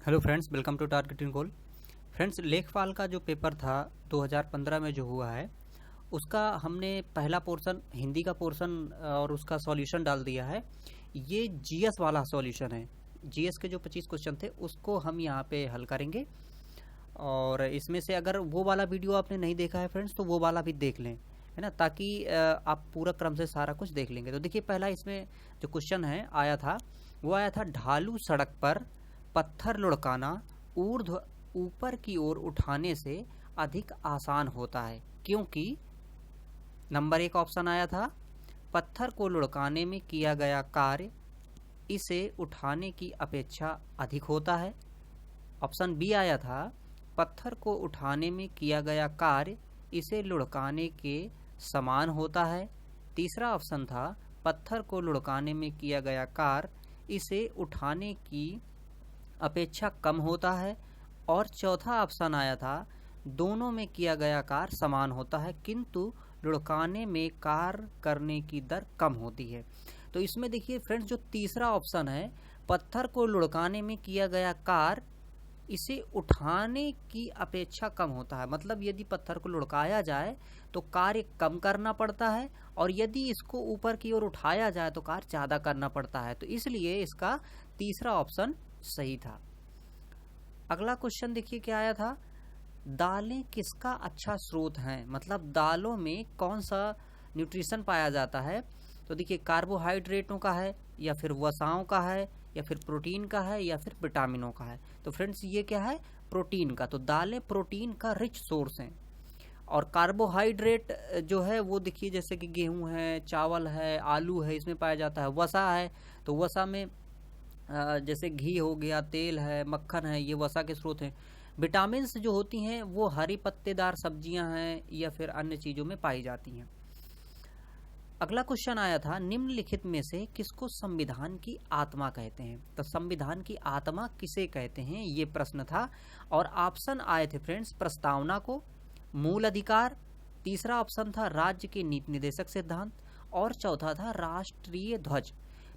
Hello friends, welcome to targeting goal. Friends, लेखपाल का जो पेपर था 2015 में जो हुआ है, उसका हमने पहला पोर्शन हिंदी का पोर्शन और उसका सॉल्यूशन डाल दिया है। ये जीएस वाला सॉल्यूशन है। जीएस के जो 25 क्वेश्चन थे उसको हम यहाँ पे हल करेंगे। और इसमें से अगर वो वाला वीडियो आपने नहीं देखा है फ्रेंड्स, तो वो वाला भी देख लें, है ना, ताकि आप पूरा क्रम से सारा कुछ देख लेंगे। तो देखिए, पहला इसमें जो क्वेश्चन है आया था, वो आया था ढालू सड़क पर पत्थर लुढ़काना ऊर्ध्व ऊपर की ओर उठाने से अधिक आसान होता है, क्योंकि नंबर 1 ऑप्शन आया था पत्थर को लुढ़काने में किया गया कार्य इसे उठाने की अपेक्षा अधिक होता है। ऑप्शन बी आया था पत्थर को उठाने में किया गया कार्य इसे लुढ़काने के समान होता है। तीसरा ऑप्शन था पत्थर को लुढ़काने में किया गया कार्य इसे उठाने की अपेक्षा कम होता है। और चौथा ऑप्शन आया था दोनों में किया गया कार्य समान होता है, किंतु लुढ़काने में कार्य करने की दर कम होती है। तो इसमें देखिए फ्रेंड्स, जो तीसरा ऑप्शन है पत्थर को लुढ़काने में किया गया कार्य इसे उठाने की अपेक्षा कम होता है, मतलब यदि पत्थर को लुढ़काया जाए तो कार्य कम करना पड़ता है, और यदि इसको ऊपर की ओर उठाया जाए तो कार्य ज़्यादा करना पड़ता है। तो इसलिए इसका तीसरा ऑप्शन सही था। अगला क्वेश्चन देखिए क्या आया था, दालें किसका अच्छा स्रोत हैं, मतलब दालों में कौन सा न्यूट्रिशन पाया जाता है। तो देखिए, कार्बोहाइड्रेटों का है, या फिर वसाओं का है, या फिर प्रोटीन का है, या फिर विटामिनों का है। तो फ्रेंड्स, ये क्या है, प्रोटीन का। तो दालें प्रोटीन का रिच सोर्स हैं। और कार्बोहाइड्रेट जो है वो देखिए, जैसे कि गेहूं है, चावल है, आलू है, इसमें पाया जाता है। वसा है, तो वसा में जैसे घी हो गया, तेल है, मक्खन है, ये वसा के स्रोत हैं। विटामिन्स जो होती हैं वो हरी पत्तेदार सब्जियां हैं या फिर अन्य चीज़ों में पाई जाती हैं। अगला क्वेश्चन आया था निम्नलिखित में से किसको संविधान की आत्मा कहते हैं। तो संविधान की आत्मा किसे कहते हैं, ये प्रश्न था। और ऑप्शन आए थे फ्रेंड्स, प्रस्तावना को, मूल अधिकार, तीसरा ऑप्शन था राज्य के नीति निर्देशक सिद्धांत, और चौथा था राष्ट्रीय ध्वज।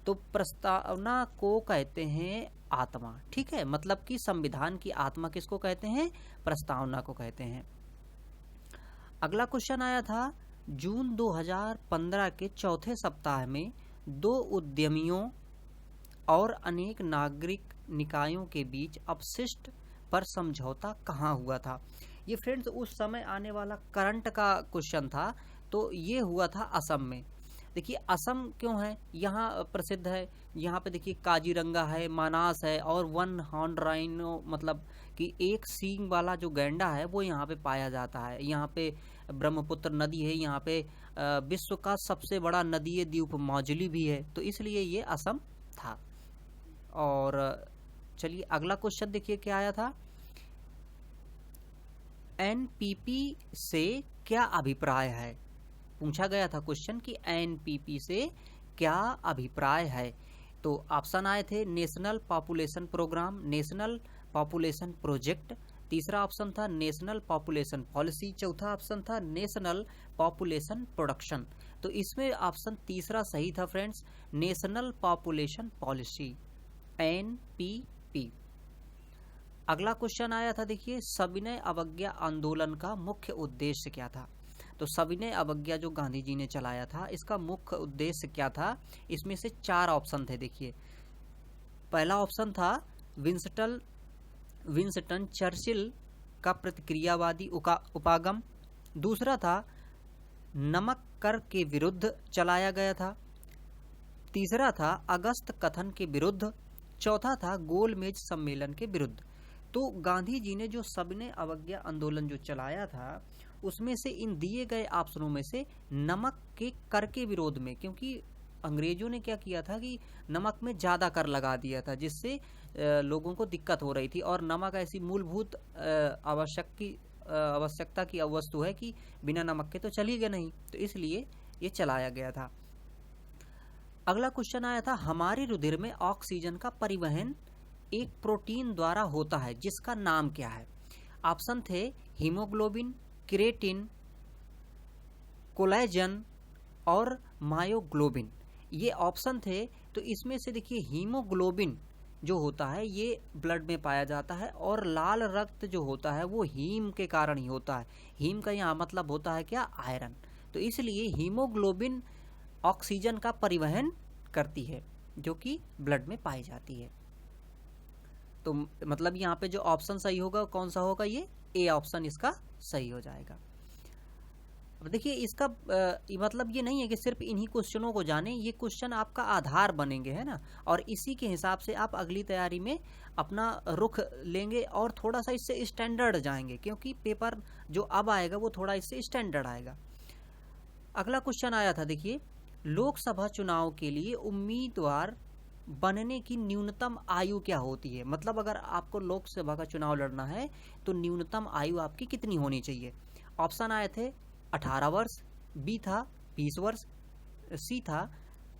तो प्रस्तावना को कहते हैं आत्मा, ठीक है, मतलब कि संविधान की आत्मा किसको कहते हैं, प्रस्तावना को कहते हैं। अगला क्वेश्चन आया था जून 2015 के चौथे सप्ताह में दो उद्यमियों और अनेक नागरिक निकायों के बीच अपशिष्ट पर समझौता कहाँ हुआ था। ये फ्रेंड्स उस समय आने वाला करंट का क्वेश्चन था। तो ये हुआ था असम में। देखिए, असम क्यों है यहाँ प्रसिद्ध है, यहाँ पे देखिए काजीरंगा है, मानास है, और वन हॉर्न राइनो, मतलब कि एक सींग वाला जो गैंडा है वो यहाँ पे पाया जाता है। यहाँ पे ब्रह्मपुत्र नदी है, यहाँ पे विश्व का सबसे बड़ा नदीय द्वीप मौजली भी है। तो इसलिए ये असम था। और चलिए अगला क्वेश्चन देखिए क्या आया था, एनपीपी से क्या अभिप्राय है। पूछा गया था क्वेश्चन कि एनपीपी से क्या अभिप्राय है। तो ऑप्शन आए थे national population program, national population project, तीसरा ऑप्शन था नेशनल पॉपुलेशन पॉलिसी, चौथा ऑप्शन था नेशनल पॉपुलेशन प्रोडक्शन। तो इसमें ऑप्शन तीसरा सही था friends, national population policy, NPP. अगला क्वेश्चन आया था देखिए, सविनय अवज्ञा आंदोलन का मुख्य उद्देश्य क्या था। तो सविनय अवज्ञा जो गांधी जी ने चलाया था, इसका मुख्य उद्देश्य क्या था। इसमें से 4 ऑप्शन थे। देखिए, पहला ऑप्शन था विंस्टन चर्चिल का प्रतिक्रियावादी उपागम, दूसरा था नमक कर के विरुद्ध चलाया गया था, तीसरा था अगस्त कथन के विरुद्ध, चौथा था गोलमेज सम्मेलन के विरुद्ध। तो गांधी जी ने जो सविनय अवज्ञा आंदोलन जो चलाया था, उसमें से इन दिए गए ऑप्शनों में से नमक के कर के विरोध में, क्योंकि अंग्रेजों ने क्या किया था कि नमक में ज़्यादा कर लगा दिया था, जिससे लोगों को दिक्कत हो रही थी। और नमक ऐसी मूलभूत आवश्यकता की वस्तु है कि बिना नमक के तो चलेगा नहीं, तो इसलिए ये चलाया गया था। अगला क्वेश्चन आया था हमारे रुधिर में ऑक्सीजन का परिवहन एक प्रोटीन द्वारा होता है, जिसका नाम क्या है। ऑप्शन थे हीमोग्लोबिन, क्रिएटिन, कोलेजन और मायोग्लोबिन, ये ऑप्शन थे। तो इसमें से देखिए हीमोग्लोबिन जो होता है ये ब्लड में पाया जाता है, और लाल रक्त जो होता है वो हीम के कारण ही होता है। हीम का यहाँ मतलब होता है क्या, आयरन। तो इसलिए हीमोग्लोबिन ऑक्सीजन का परिवहन करती है जो कि ब्लड में पाई जाती है। तो मतलब यहाँ पे जो ऑप्शन सही होगा कौन सा होगा, ये ए ऑप्शन इसका सही हो जाएगा। अब देखिए इसका मतलब ये नहीं है कि सिर्फ इन्हीं क्वेश्चनों को जाने, ये क्वेश्चन आपका आधार बनेंगे, है ना, और इसी के हिसाब से आप अगली तैयारी में अपना रुख लेंगे और थोड़ा सा इससे स्टैंडर्ड जाएंगे, क्योंकि पेपर जो अब आएगा वो थोड़ा इससे स्टैंडर्ड आएगा। अगला क्वेश्चन आया था, देखिए लोकसभा चुनाव के लिए उम्मीदवार बनने की न्यूनतम आयु क्या होती है। मतलब अगर आपको लोकसभा का चुनाव लड़ना है तो न्यूनतम आयु आपकी कितनी होनी चाहिए। ऑप्शन आए थे 18 वर्ष, बी था 20 वर्ष, सी था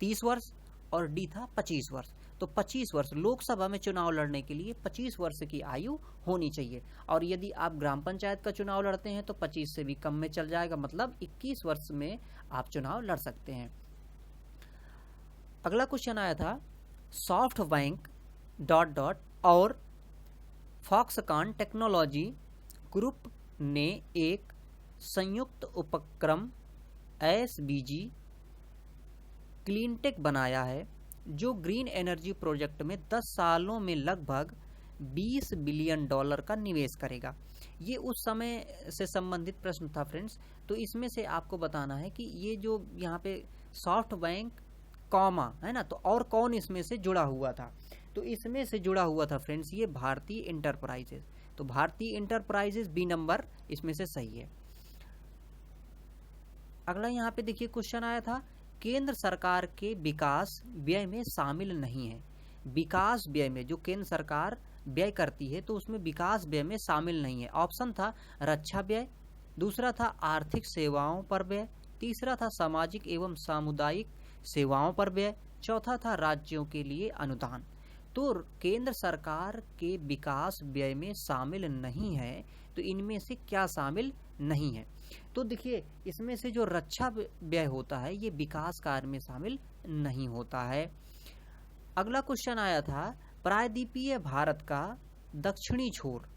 30 वर्ष और डी था 25 वर्ष। तो 25 वर्ष लोकसभा में चुनाव लड़ने के लिए 25 वर्ष की आयु होनी चाहिए। और यदि आप ग्राम पंचायत का चुनाव लड़ते हैं तो 25 से भी कम में चल जाएगा, मतलब 21 वर्ष में आप चुनाव लड़ सकते हैं। अगला क्वेश्चन आया था, सॉफ्टबैंक ... और फॉक्सकॉन टेक्नोलॉजी ग्रुप ने एक संयुक्त उपक्रम SBG क्लीनटेक बनाया है जो ग्रीन एनर्जी प्रोजेक्ट में 10 सालों में लगभग $20 बिलियन का निवेश करेगा। ये उस समय से संबंधित प्रश्न था फ्रेंड्स। तो इसमें से आपको बताना है कि ये जो यहाँ पे सॉफ्टबैंक कॉमा है ना, तो और कौन इसमें से जुड़ा हुआ था। तो इसमें से जुड़ा हुआ था फ्रेंड्स ये भारतीय इंटरप्राइजेज। तो भारतीय इंटरप्राइजेज बी नंबर इसमें से सही है। अगला यहाँ पे देखिए क्वेश्चन आया था, केंद्र सरकार के विकास व्यय में शामिल नहीं है। विकास व्यय में जो केंद्र सरकार व्यय करती है तो उसमें विकास व्यय में शामिल नहीं है। ऑप्शन था रक्षा व्यय, दूसरा था आर्थिक सेवाओं पर व्यय, तीसरा था सामाजिक एवं सामुदायिक सेवाओं पर व्यय, चौथा था राज्यों के लिए अनुदान। तो केंद्र सरकार के विकास व्यय में शामिल नहीं है, तो इनमें से क्या शामिल नहीं है। तो देखिए इसमें से जो रक्षा व्यय होता है ये विकास कार्य में शामिल नहीं होता है। अगला क्वेश्चन आया था, प्रायद्वीपीय भारत का दक्षिणी छोर।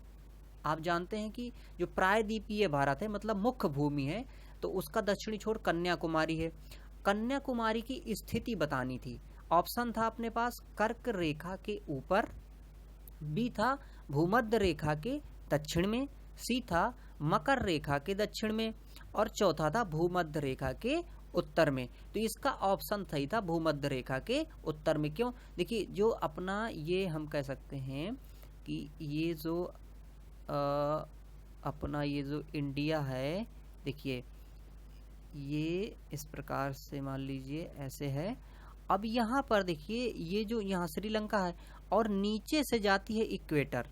आप जानते हैं कि जो प्रायद्वीपीय भारत है मतलब मुख्य भूमि है, तो उसका दक्षिणी छोर कन्याकुमारी है। कन्याकुमारी की स्थिति बतानी थी। ऑप्शन था अपने पास कर्क रेखा के ऊपर, बी था भूमध्य रेखा के दक्षिण में, सी था मकर रेखा के दक्षिण में और चौथा था भूमध्य रेखा के उत्तर में। तो इसका ऑप्शन सही था भूमध्य रेखा के उत्तर में। क्यों, देखिए जो अपना ये हम कह सकते हैं कि ये जो अपना ये जो इंडिया है, देखिए ये इस प्रकार से मान लीजिए ऐसे है। अब यहाँ पर देखिए ये जो यहाँ श्रीलंका है और नीचे से जाती है इक्वेटर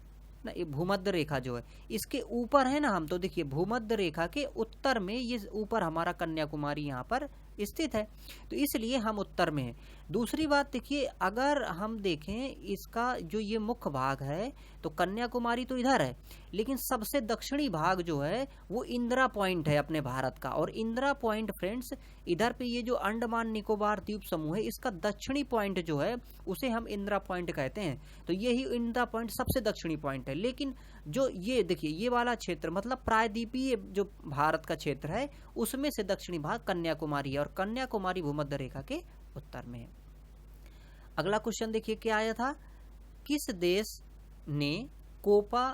ना, ये भूमध्य रेखा जो है इसके ऊपर है ना हम। तो देखिए भूमध्य रेखा के उत्तर में ये ऊपर हमारा कन्याकुमारी यहाँ पर स्थित है, तो इसलिए हम उत्तर में हैं। दूसरी बात देखिए अगर हम देखें इसका जो ये मुख्य भाग है तो कन्याकुमारी तो इधर है, लेकिन सबसे दक्षिणी भाग जो है वो इंदिरा पॉइंट है अपने भारत का। और इंदिरा पॉइंट फ्रेंड्स इधर पे ये जो अंडमान निकोबार द्वीप समूह है इसका दक्षिणी पॉइंट जो है उसे हम इंदिरा पॉइंट कहते हैं। तो यही इंदिरा पॉइंट सबसे दक्षिणी पॉइंट है। लेकिन जो ये देखिए ये वाला क्षेत्र मतलब प्रायद्वीपीय जो भारत का क्षेत्र है उसमें से दक्षिणी भाग कन्याकुमारी है और कन्याकुमारी भूमध्य रेखा के उत्तर में है। अगला क्वेश्चन देखिए क्या आया था, किस देश ने कोपा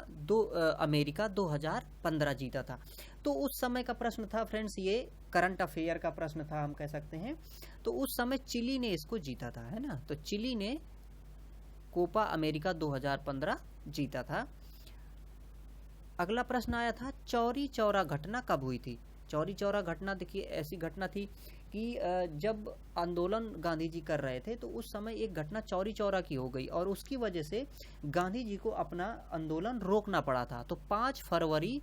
अमेरिका 2015 जीता था। तो उस समय का प्रश्न था फ्रेंड्स, ये करंट अफेयर का प्रश्न था हम कह सकते हैं। तो उस समय चिली ने इसको जीता था, है ना। तो चिली ने कोपा अमेरिका 2015 जीता था। अगला प्रश्न आया था, चौरी चौरा घटना कब हुई थी। चौरी चौरा घटना देखिए ऐसी घटना थी कि जब आंदोलन गांधी जी कर रहे थे तो उस समय एक घटना चौरी चौरा की हो गई और उसकी वजह से गांधी जी को अपना आंदोलन रोकना पड़ा था। तो 5 फरवरी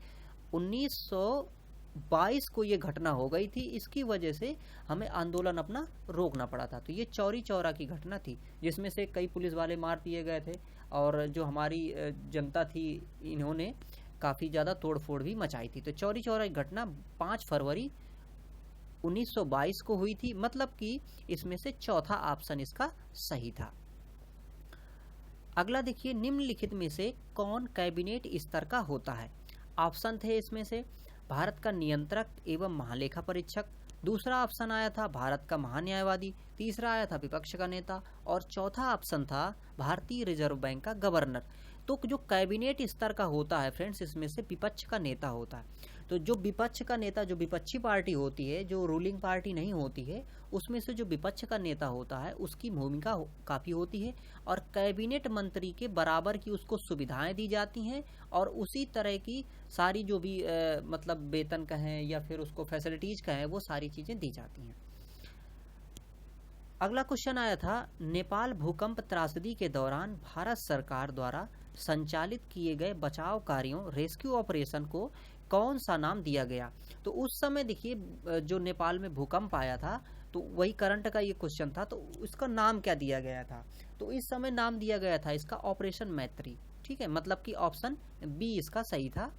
1922 को ये घटना हो गई थी, इसकी वजह से हमें आंदोलन अपना रोकना पड़ा था। तो ये चौरी चौरा की घटना थी जिसमें से कई पुलिस वाले मार दिए गए थे और जो हमारी जनता थी इन्होंने काफ़ी ज़्यादा तोड़फोड़ भी मचाई थी। तो चौरी चौरा की घटना 5 फरवरी 1922 को हुई थी, मतलब कि इसमें से चौथा ऑप्शन इसका सही था। अगला देखिए, निम्नलिखित में से कौन कैबिनेट स्तर का होता है? ऑप्शन थे इसमें से भारत का नियंत्रक एवं महालेखा परीक्षक, दूसरा ऑप्शन आया था भारत का महान्यायवादी, तीसरा आया था विपक्ष का नेता, और चौथा ऑप्शन था भारतीय रिजर्व बैंक का गवर्नर। तो जो कैबिनेट स्तर का होता है फ्रेंड्स, इसमें से विपक्ष का नेता होता है। तो जो विपक्ष का नेता, जो विपक्षी पार्टी होती है, जो रूलिंग पार्टी नहीं होती है, उसमें से जो विपक्ष का नेता होता है उसकी भूमिका काफ़ी होती है, और कैबिनेट मंत्री के बराबर की उसको सुविधाएं दी जाती हैं, और उसी तरह की सारी जो भी मतलब वेतन कहें या फिर उसको फैसिलिटीज कहें, वो सारी चीज़ें दी जाती हैं। अगला क्वेश्चन आया था, नेपाल भूकंप त्रासदी के दौरान भारत सरकार द्वारा संचालित किए गए बचाव कार्यों, रेस्क्यू ऑपरेशन को कौन सा नाम दिया गया? तो उस समय देखिए जो नेपाल में भूकंप आया था, तो वही करंट का ये क्वेश्चन था, तो इसका नाम क्या दिया गया था? तो इस समय नाम दिया गया था इसका ऑपरेशन मैत्री। ठीक है, मतलब कि ऑप्शन बी इसका सही था।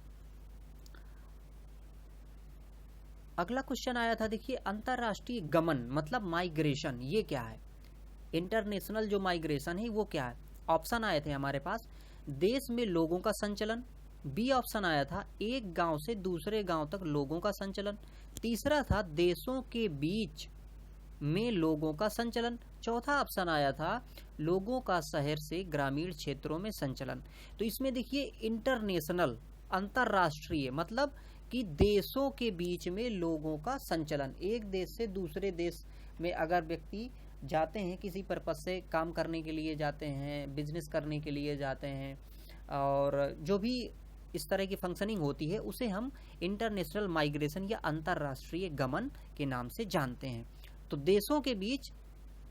अगला क्वेश्चन आया था, देखिए अंतरराष्ट्रीय गमन मतलब माइग्रेशन, ये क्या है? इंटरनेशनल जो माइग्रेशन है वो क्या है? ऑप्शन आए थे हमारे पास, देश में लोगों का संचलन, बी ऑप्शन आया था एक गांव से दूसरे गांव तक लोगों का संचलन, तीसरा था देशों के बीच में लोगों का संचलन, चौथा ऑप्शन आया था लोगों का शहर से ग्रामीण क्षेत्रों में संचलन। तो इसमें देखिए इंटरनेशनल, अंतरराष्ट्रीय, मतलब कि देशों के बीच में लोगों का संचलन, एक देश से दूसरे देश में अगर व्यक्ति जाते हैं, किसी पर्पज से काम करने के लिए जाते हैं, बिजनेस करने के लिए जाते हैं, और जो भी इस तरह की फंक्शनिंग होती है, उसे हम इंटरनेशनल माइग्रेशन या अंतरराष्ट्रीय गमन के नाम से जानते हैं। तो देशों के बीच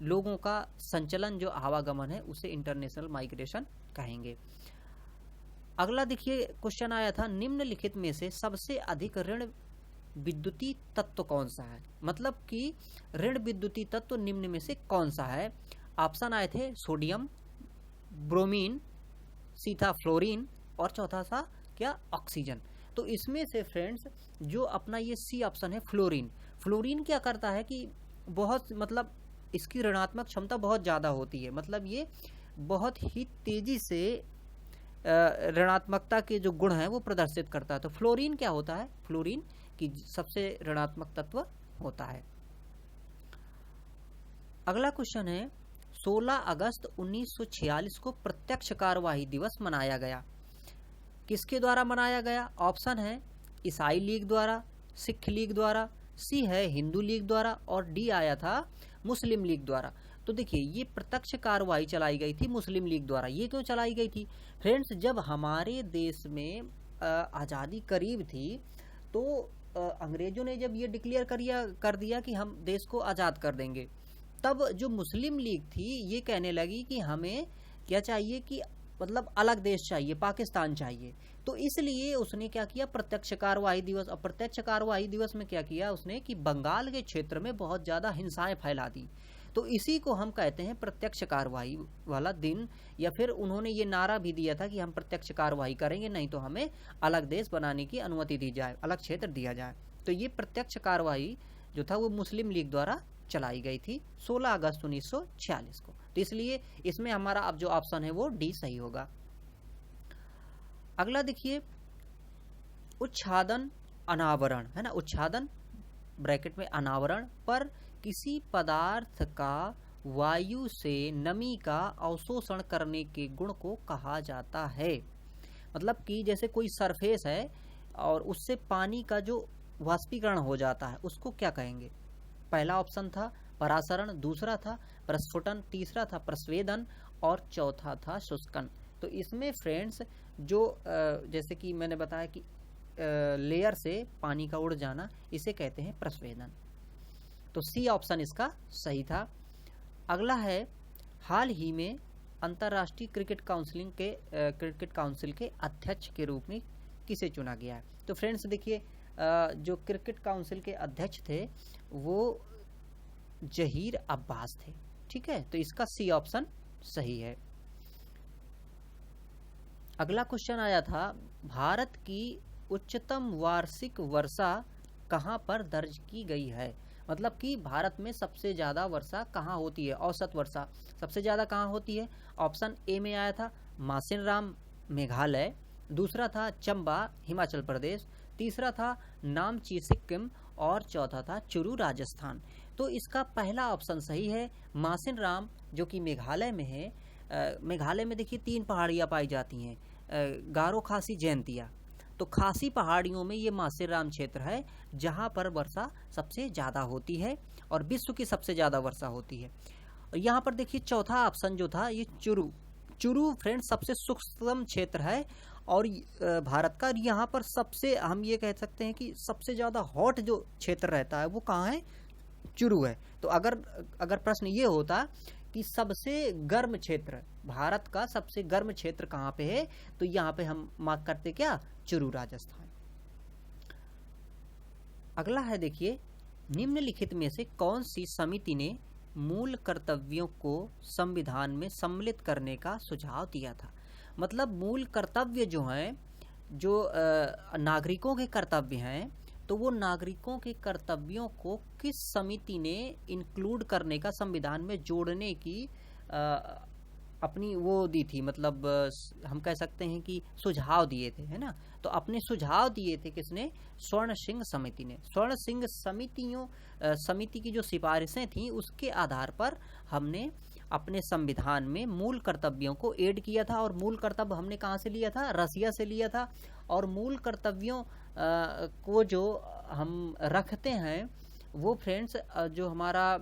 लोगों का संचलन, जो आवागमन है, उसे इंटरनेशनल माइग्रेशन कहेंगे। अगला देखिए क्वेश्चन आया था, निम्नलिखित में से सबसे अधिक ऋण विद्युतीय तत्व कौन सा है? मतलब कि ऋण विद्युतीय तत्व निम्न में से कौन सा है? ऑप्शन आए थे सोडियम, ब्रोमीन, सी था फ्लोरीन, और चौथा था क्या? ऑक्सीजन। तो इसमें से फ्रेंड्स जो अपना ये सी ऑप्शन है फ्लोरीन, फ्लोरीन क्या करता है कि बहुत, मतलब इसकी ऋणात्मक क्षमता बहुत ज़्यादा होती है, मतलब ये बहुत ही तेजी से ऋणात्मकता के जो गुण हैं वो प्रदर्शित करता है। तो फ्लोरीन क्या होता है? फ्लोरीन की सबसे ऋणात्मक तत्व होता है। अगला क्वेश्चन है, 16 अगस्त 1946 को प्रत्यक्ष कार्यवाही दिवस मनाया गया, किसके द्वारा मनाया गया? ऑप्शन है ईसाई लीग द्वारा, सिख लीग द्वारा, सी है हिंदू लीग द्वारा, और डी आया था मुस्लिम लीग द्वारा। तो देखिए ये प्रत्यक्ष कार्रवाई चलाई गई थी मुस्लिम लीग द्वारा। ये क्यों चलाई गई थी फ्रेंड्स? जब हमारे देश में आज़ादी करीब थी, तो अंग्रेजों ने जब ये डिक्लेयर कर दिया कि हम देश को आज़ाद कर देंगे, तब जो मुस्लिम लीग थी ये कहने लगी कि हमें क्या चाहिए कि मतलब अलग देश चाहिए, पाकिस्तान चाहिए। तो इसलिए उसने क्या किया? प्रत्यक्ष कार्यवाही दिवस। और प्रत्यक्ष कार्यवाही दिवस में क्या किया उसने कि बंगाल के क्षेत्र में बहुत ज़्यादा हिंसाएं फैला दी। तो इसी को हम कहते हैं प्रत्यक्ष कार्यवाही वाला दिन। या फिर उन्होंने ये नारा भी दिया था कि हम प्रत्यक्ष कार्यवाही करेंगे, नहीं तो हमें अलग देश बनाने की अनुमति दी जाए, अलग क्षेत्र दिया जाए। तो ये प्रत्यक्ष कार्यवाही जो था वो मुस्लिम लीग द्वारा चलाई गई थी 16 अगस्त 1946 को। तो इसलिए इसमें हमारा अब जो ऑप्शन है वो डी सही होगा। अगला देखिए, उच्छादन अनावरण है ना, उच्छादन ब्रैकेट में अनावरण पर किसी पदार्थ का वायु से नमी का अवशोषण करने के गुण को कहा जाता है। मतलब कि जैसे कोई सरफेस है और उससे पानी का जो वाष्पीकरण हो जाता है उसको क्या कहेंगे? पहला ऑप्शन था परासरण, दूसरा था प्रस्फुटन, तीसरा था प्रस्वेदन, और चौथा था शुष्कन। तो इसमें फ्रेंड्स जो जैसे कि मैंने बताया कि लेयर से पानी का उड़ जाना, इसे कहते हैं प्रस्वेदन। तो सी ऑप्शन इसका सही था। अगला है, हाल ही में अंतर्राष्ट्रीय क्रिकेट काउंसिल के अध्यक्ष के रूप में किसे चुना गया है? तो फ्रेंड्स देखिए जो क्रिकेट काउंसिल के अध्यक्ष थे वो जहीर अब्बास थे। ठीक है, तो इसका सी ऑप्शन सही है। अगला क्वेश्चन आया था, भारत की उच्चतम वार्षिक वर्षा कहां पर दर्ज की गई है? मतलब कि भारत में सबसे ज़्यादा वर्षा कहाँ होती है, औसत वर्षा सबसे ज़्यादा कहाँ होती है। ऑप्शन ए में आया था मासिनराम मेघालय, दूसरा था चंबा हिमाचल प्रदेश, तीसरा था नामची सिक्किम और चौथा था चुरू राजस्थान। तो इसका पहला ऑप्शन सही है, मासिनराम जो कि मेघालय में है। मेघालय में देखिए 3 पहाड़ियाँ पाई जाती हैं, गारो, खासी, जयंतिया। तो खासी पहाड़ियों में ये मासिनराम क्षेत्र है जहाँ पर वर्षा सबसे ज़्यादा होती है और विश्व की सबसे ज़्यादा वर्षा होती है। और यहाँ पर देखिए चौथा ऑप्शन जो था ये चुरू फ्रेंड्स सबसे सूक्ष्म क्षेत्र है और भारत का, यहाँ पर सबसे हम ये कह सकते हैं कि सबसे ज़्यादा हॉट जो क्षेत्र रहता है वो कहाँ है, चुरू है। तो अगर प्रश्न ये होता कि सबसे गर्म क्षेत्र, भारत का सबसे गर्म क्षेत्र कहाँ पे है, तो यहाँ पे हम मार्क करते क्या, चुरू राजस्थान। अगला है देखिए, निम्नलिखित में से कौन सी समिति ने मूल कर्तव्यों को संविधान में सम्मिलित करने का सुझाव दिया था। मतलब मूल कर्तव्य जो हैं, जो नागरिकों के कर्तव्य हैं, तो वो नागरिकों के कर्तव्यों को किस समिति ने इंक्लूड करने का, संविधान में जोड़ने की अपनी वो दी थी, मतलब हम कह सकते हैं कि सुझाव दिए थे, है ना। तो अपने सुझाव दिए थे किसने, स्वर्ण सिंह समिति ने। स्वर्ण सिंह समिति की जो सिफारिशें थी उसके आधार पर हमने अपने संविधान में मूल कर्तव्यों को ऐड किया था। और मूल कर्तव्य हमने कहाँ से लिया था, रसिया से लिया था। और मूल कर्तव्यों को जो हम रखते हैं वो फ्रेंड्स जो हमारा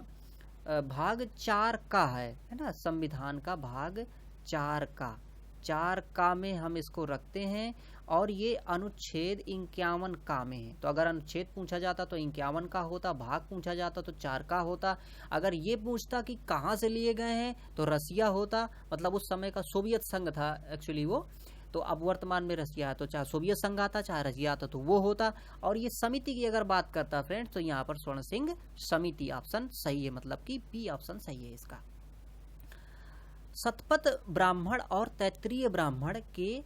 भाग 4 का है ना, संविधान का भाग 4 का में हम इसको रखते हैं। और ये अनुच्छेद 51 का में है। तो अगर अनुच्छेद पूछा जाता तो 51 का होता, भाग पूछा जाता तो 4 का होता। अगर ये पूछता कि कहाँ से लिए गए हैं तो रसिया होता, मतलब उस समय का सोवियत संघ था एक्चुअली वो। तो अब वर्तमान में रसिया है, तो चाहे सोवियत संघ आता चाहे रसिया आता तो वो होता। और ये समिति की अगर बात करता फ्रेंड्स तो यहाँ पर स्वर्ण सिंह समिति ऑप्शन सही है, मतलब कि बी ऑप्शन सही है इसका। शतपथ ब्राह्मण और तैत्तिरीय ब्राह्मण के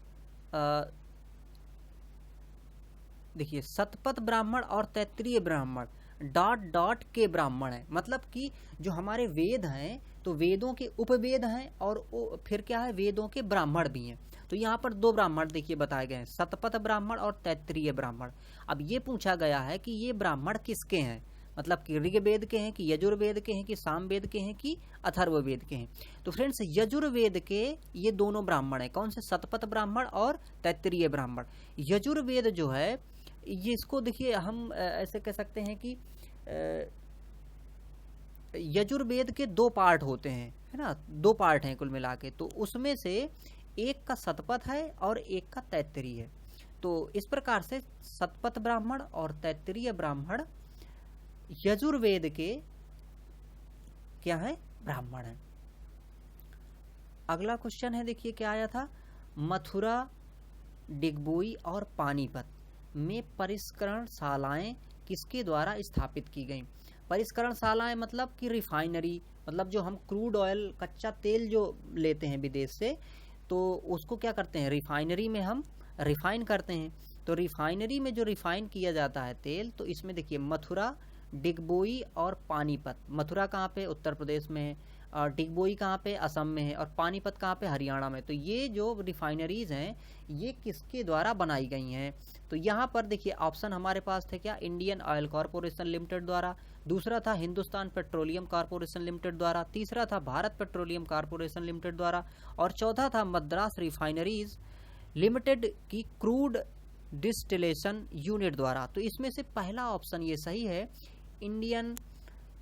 देखिए, शतपथ ब्राह्मण और तैत्तिरीय ब्राह्मण डॉट के ब्राह्मण है। मतलब कि जो हमारे वेद हैं तो वेदों के उपवेद हैं और फिर क्या है, वेदों के ब्राह्मण भी हैं। तो यहाँ पर 2 ब्राह्मण देखिए बताए गए हैं, शतपथ ब्राह्मण और तैत्तिरीय ब्राह्मण। अब ये पूछा गया है कि ये ब्राह्मण किसके हैं, मतलब कि ऋग्वेद के हैं कि यजुर्वेद के हैं कि सामवेद के हैं कि अथर्ववेद के हैं। तो फ्रेंड्स यजुर्वेद के ये दोनों ब्राह्मण हैं, कौन से, शतपथ ब्राह्मण और तैत्तिरीय ब्राह्मण। यजुर्वेद जो है ये, इसको देखिए हम ऐसे कह सकते हैं कि यजुर्वेद के 2 पार्ट होते हैं, है ना, 2 पार्ट हैं कुल मिला के। तो उसमें से एक का शतपथ है और एक का तैत्तिरीय है। तो इस प्रकार से शतपथ ब्राह्मण और तैत्तिरीय ब्राह्मण यजुर्वेद के क्या है, ब्राह्मण है। अगला क्वेश्चन है देखिए क्या आया था, मथुरा, डिगबोई और पानीपत में परिष्करण शालाएं किसके द्वारा स्थापित की गई। परिष्करण शालाएं मतलब कि रिफाइनरी, मतलब जो हम क्रूड ऑयल कच्चा तेल जो लेते हैं विदेश से, तो उसको क्या करते हैं, रिफाइनरी में हम रिफाइन करते हैं। तो रिफाइनरी में जो रिफाइन किया जाता है तेल, तो इसमें देखिए मथुरा, डिगबोई और पानीपत। मथुरा कहाँ पे, उत्तर प्रदेश में है, और डिगबोई कहाँ पे, असम में है, और पानीपत कहाँ पे, हरियाणा में। तो ये जो रिफाइनरीज हैं ये किसके द्वारा बनाई गई हैं। तो यहाँ पर देखिए ऑप्शन हमारे पास थे क्या, इंडियन ऑयल कॉरपोरेशन लिमिटेड द्वारा, दूसरा था हिंदुस्तान पेट्रोलियम कॉरपोरेशन लिमिटेड द्वारा, तीसरा था भारत पेट्रोलियम कॉरपोरेशन लिमिटेड द्वारा, और चौथा था मद्रास रिफाइनरीज लिमिटेड की क्रूड डिस्टिलेशन यूनिट द्वारा। तो इसमें से पहला ऑप्शन ये सही है, इंडियन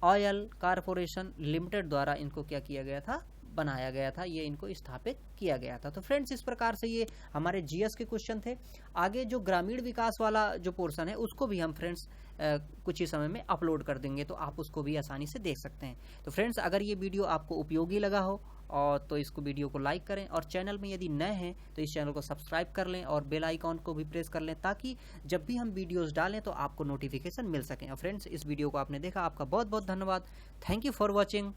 ऑयल कॉरपोरेशन लिमिटेड द्वारा इनको क्या किया गया था, बनाया गया था, ये इनको स्थापित किया गया था। तो फ्रेंड्स इस प्रकार से ये हमारे जीएस के क्वेश्चन थे। आगे जो ग्रामीण विकास वाला जो पोर्शन है उसको भी हम फ्रेंड्स कुछ ही समय में अपलोड कर देंगे, तो आप उसको भी आसानी से देख सकते हैं। तो फ्रेंड्स अगर ये वीडियो आपको उपयोगी लगा हो और तो इसको वीडियो को लाइक करें, और चैनल में यदि नए हैं तो इस चैनल को सब्सक्राइब कर लें और बेल आइकॉन को भी प्रेस कर लें, ताकि जब भी हम वीडियोस डालें तो आपको नोटिफिकेशन मिल सकें। और फ्रेंड्स इस वीडियो को आपने देखा, आपका बहुत बहुत धन्यवाद। Thank you for watching.